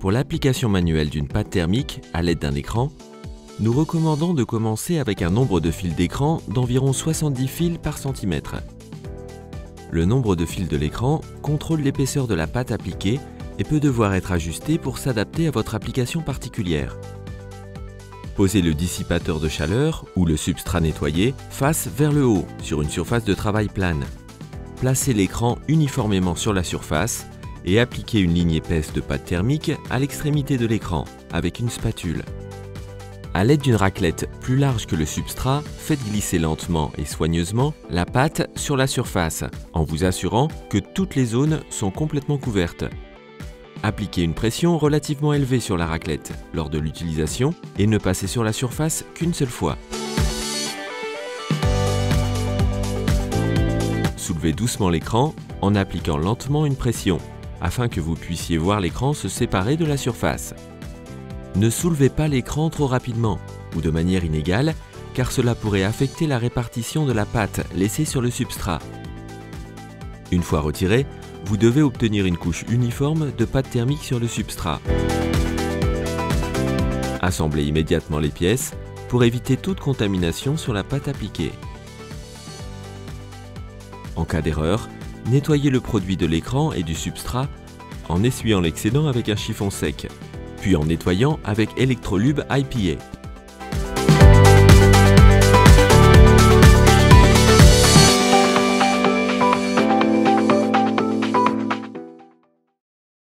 Pour l'application manuelle d'une pâte thermique à l'aide d'un écran, nous recommandons de commencer avec un nombre de fils d'écran d'environ 70 fils par centimètre. Le nombre de fils de l'écran contrôle l'épaisseur de la pâte appliquée et peut devoir être ajusté pour s'adapter à votre application particulière. Posez le dissipateur de chaleur ou le substrat nettoyé face vers le haut sur une surface de travail plane. Placez l'écran uniformément sur la surface et appliquez une ligne épaisse de pâte thermique à l'extrémité de l'écran avec une spatule. À l'aide d'une raclette plus large que le substrat, faites glisser lentement et soigneusement la pâte sur la surface en vous assurant que toutes les zones sont complètement couvertes. Appliquez une pression relativement élevée sur la raclette lors de l'utilisation et ne passez sur la surface qu'une seule fois. Soulevez doucement l'écran en appliquant lentement une pression afin que vous puissiez voir l'écran se séparer de la surface. Ne soulevez pas l'écran trop rapidement ou de manière inégale car cela pourrait affecter la répartition de la pâte laissée sur le substrat. Une fois retiré, vous devez obtenir une couche uniforme de pâte thermique sur le substrat. Assemblez immédiatement les pièces pour éviter toute contamination sur la pâte appliquée. En cas d'erreur, nettoyez le produit de l'écran et du substrat en essuyant l'excédent avec un chiffon sec, puis en nettoyant avec Electrolube IPA.